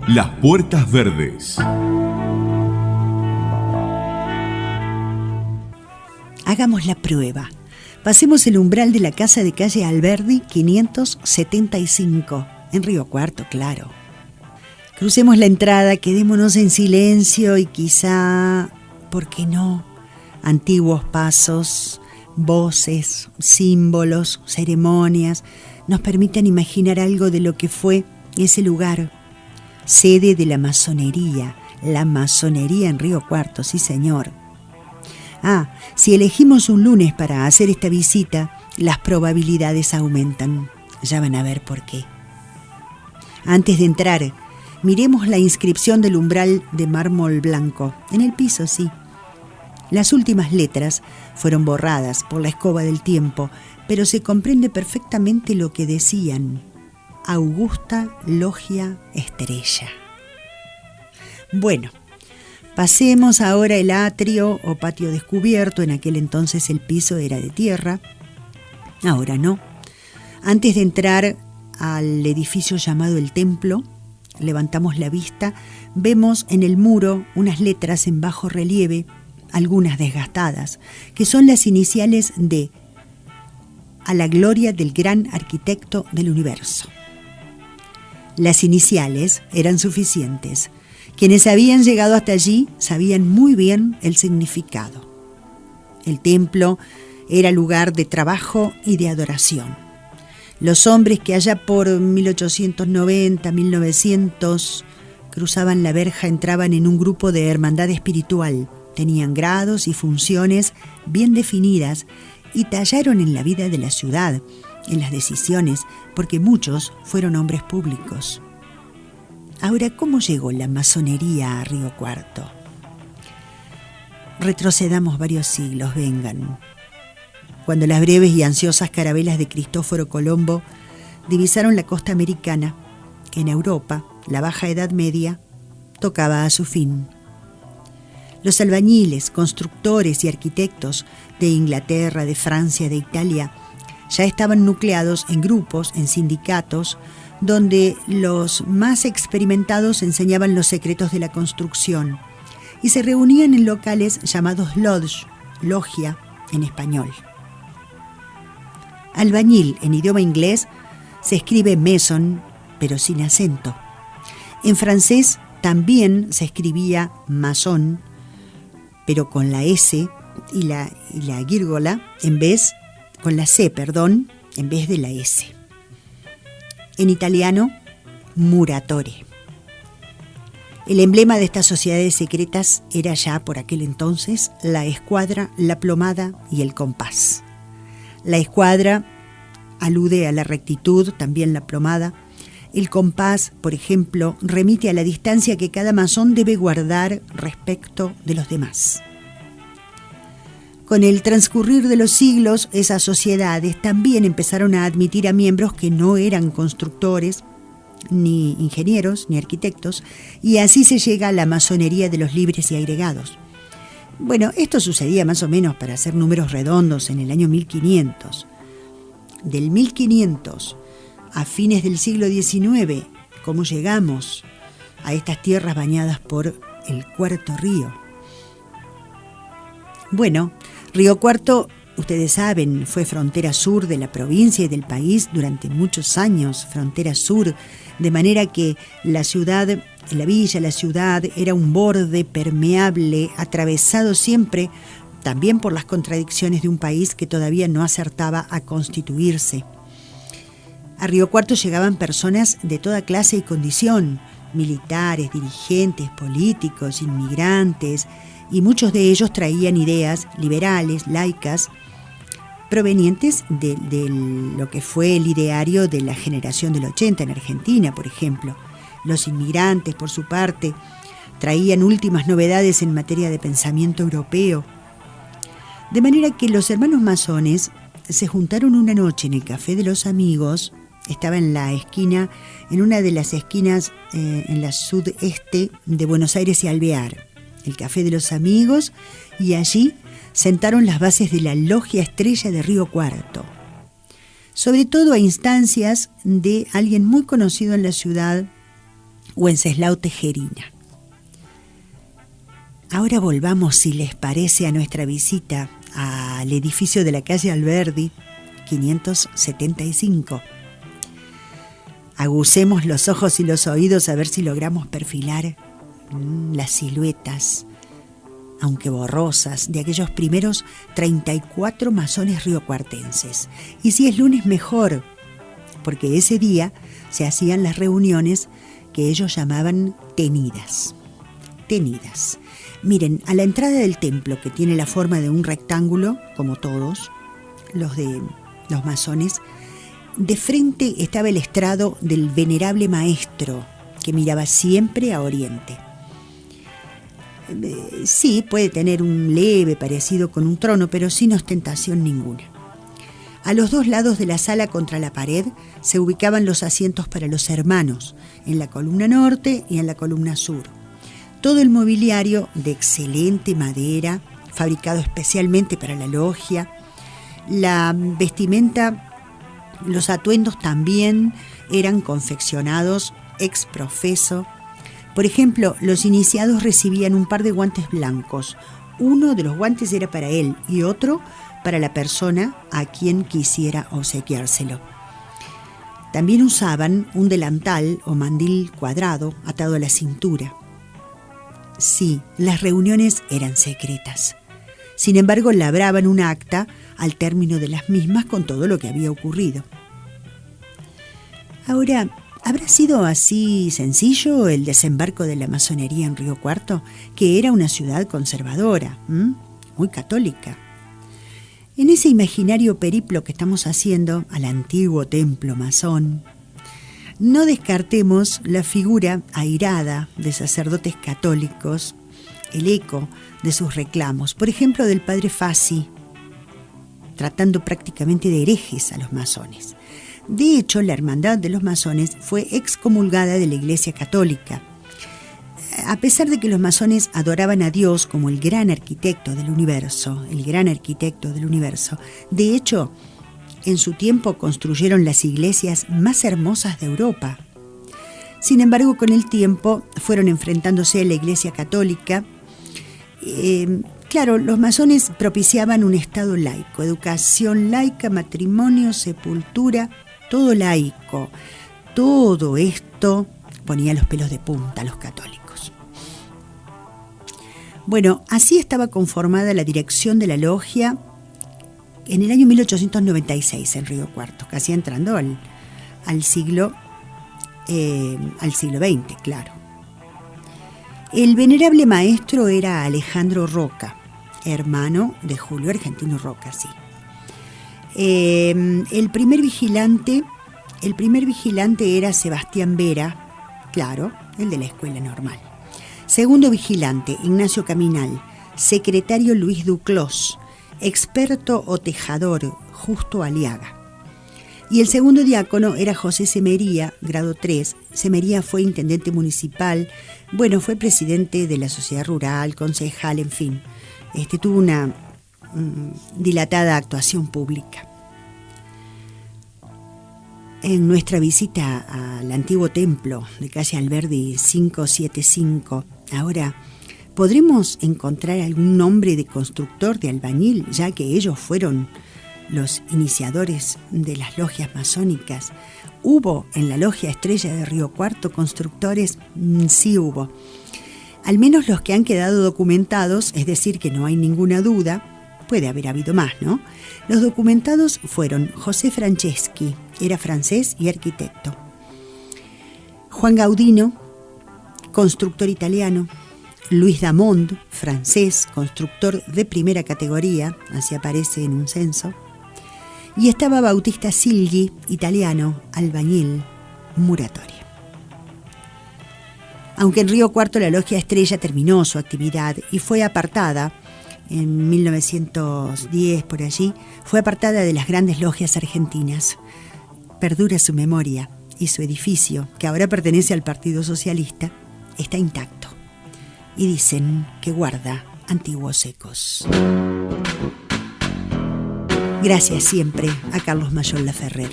Las Puertas Verdes. Hagamos la prueba. Pasemos el umbral de la casa de calle Alberdi 575, en Río Cuarto, claro. Crucemos la entrada, quedémonos en silencio y quizá, ¿por qué no?, antiguos pasos, voces, símbolos, ceremonias, nos permiten imaginar algo de lo que fue ese lugar, sede de la masonería en Río Cuarto, sí señor. Si elegimos un lunes para hacer esta visita, las probabilidades aumentan. Ya van a ver por qué. Antes de entrar, miremos la inscripción del umbral de mármol blanco, en el piso, sí. Las últimas letras fueron borradas por la escoba del tiempo, pero se comprende perfectamente lo que decían: Augusta Logia Estrella. Bueno, pasemos ahora el atrio o patio descubierto. En aquel entonces el piso era de tierra, ahora no. Antes de entrar al edificio llamado el Templo, levantamos la vista, vemos en el muro unas letras en bajo relieve, algunas desgastadas, que son las iniciales de A la gloria del gran arquitecto del universo. Las iniciales eran suficientes. Quienes habían llegado hasta allí sabían muy bien el significado. El templo era lugar de trabajo y de adoración. Los hombres que allá por 1890, 1900 cruzaban la verja entraban en un grupo de hermandad espiritual. Tenían grados y funciones bien definidas y tallaron en la vida de la ciudad, en las decisiones, porque muchos fueron hombres públicos. Ahora, ¿cómo llegó la masonería a Río Cuarto? Retrocedamos varios siglos, vengan. Cuando las breves y ansiosas carabelas de Cristóforo Colombo divisaron la costa americana, en Europa, la Baja Edad Media tocaba a su fin. Los albañiles, constructores y arquitectos de Inglaterra, de Francia, de Italia, ya estaban nucleados en grupos, en sindicatos, donde los más experimentados enseñaban los secretos de la construcción y se reunían en locales llamados lodge, logia en español. Albañil en idioma inglés se escribe mason, pero sin acento. En francés también se escribía maçon, pero con la S y la gírgola con la C, en vez de la S. En italiano, muratore. El emblema de estas sociedades secretas era ya por aquel entonces la escuadra, la plomada y el compás. La escuadra alude a la rectitud, también la plomada. El compás, por ejemplo, remite a la distancia que cada masón debe guardar respecto de los demás. Con el transcurrir de los siglos, esas sociedades también empezaron a admitir a miembros que no eran constructores, ni ingenieros, ni arquitectos, y así se llega a la masonería de los libres y agregados. Bueno, esto sucedía más o menos, para hacer números redondos, en el año 1500. Del 1500 a fines del siglo XIX, ¿cómo llegamos a estas tierras bañadas por el Cuarto Río? Bueno, Río Cuarto, ustedes saben, fue frontera sur de la provincia y del país durante muchos años, frontera sur, de manera que la ciudad, la villa, la ciudad, era un borde permeable, atravesado siempre también por las contradicciones de un país que todavía no acertaba a constituirse. A Río Cuarto llegaban personas de toda clase y condición, militares, dirigentes, políticos, inmigrantes, y muchos de ellos traían ideas liberales, laicas, provenientes de lo que fue el ideario de la generación del 80 en Argentina, por ejemplo. Los inmigrantes, por su parte, traían últimas novedades en materia de pensamiento europeo. De manera que los hermanos masones se juntaron una noche en el Café de los Amigos. Estaba en una de las esquinas en la sudeste de Buenos Aires y Alvear, el Café de los Amigos, y allí sentaron las bases de la Logia Estrella de Río Cuarto, sobre todo a instancias de alguien muy conocido en la ciudad, Wenceslao Tejerina. Ahora volvamos, si les parece, a nuestra visita al edificio de la calle Alberdi, 575. Agucemos los ojos y los oídos a ver si logramos perfilar las siluetas, aunque borrosas, de aquellos primeros 34 masones riocuartenses. Y si es lunes, mejor, porque ese día se hacían las reuniones que ellos llamaban tenidas. Tenidas. Miren, a la entrada del templo, que tiene la forma de un rectángulo, como todos los masones, de frente estaba el estrado del venerable maestro, que miraba siempre a oriente. Sí, puede tener un leve parecido con un trono, pero sin ostentación ninguna. A los dos lados de la sala, contra la pared, se ubicaban los asientos para los hermanos, en la columna norte y en la columna sur. Todo el mobiliario de excelente madera, fabricado especialmente para la logia. La vestimenta, los atuendos también eran confeccionados ex professo. Por ejemplo, los iniciados recibían un par de guantes blancos. Uno de los guantes era para él y otro para la persona a quien quisiera obsequiárselo. También usaban un delantal o mandil cuadrado atado a la cintura. Sí, las reuniones eran secretas. Sin embargo, labraban un acta al término de las mismas con todo lo que había ocurrido. Ahora, ¿habrá sido así sencillo el desembarco de la masonería en Río Cuarto, que era una ciudad conservadora, muy católica? En ese imaginario periplo que estamos haciendo al antiguo templo masón, no descartemos la figura airada de sacerdotes católicos, el eco de sus reclamos, por ejemplo del padre Fassi, tratando prácticamente de herejes a los masones. De hecho, la hermandad de los masones fue excomulgada de la Iglesia Católica. A pesar de que los masones adoraban a Dios como el gran arquitecto del universo, de hecho, en su tiempo construyeron las iglesias más hermosas de Europa. Sin embargo, con el tiempo fueron enfrentándose a la Iglesia Católica. Claro, los masones propiciaban un estado laico, educación laica, matrimonio, sepultura, todo laico. Todo esto ponía los pelos de punta a los católicos. Bueno, así estaba conformada la dirección de la logia en el año 1896 en Río Cuarto, casi entrando al siglo XX, claro. El venerable maestro era Alejandro Roca, hermano de Julio Argentino Roca, sí. El primer vigilante era Sebastián Vera, claro, el de la escuela normal. Segundo vigilante, Ignacio Caminal. Secretario, Luis Duclos. Experto o tejador, Justo Aliaga. Y el segundo diácono era José Semería, grado 3. Semería fue intendente municipal, fue presidente de la sociedad rural, concejal, en fin. Tuvo una dilatada actuación pública. En nuestra visita al antiguo templo de calle Alberdi 575, ahora podremos encontrar algún nombre de constructor, de albañil, ya que ellos fueron los iniciadores de las logias masónicas. ¿Hubo en la logia Estrella de Río Cuarto constructores? Sí hubo. Al menos los que han quedado documentados, es decir, que no hay ninguna duda. Puede haber habido más, ¿no? Los documentados fueron José Franceschi, era francés y arquitecto. Juan Gaudino, constructor italiano. Luis Damond, francés, constructor de primera categoría, así aparece en un censo. Y estaba Bautista Silghi, italiano, albañil, muratorio. Aunque en Río Cuarto la logia Estrella terminó su actividad y fue apartada, en 1910 por allí, fue apartada de las grandes logias argentinas. Perdura su memoria y su edificio, que ahora pertenece al Partido Socialista, está intacto. Y dicen que guarda antiguos ecos. Gracias siempre a Carlos Mayol Laferrer.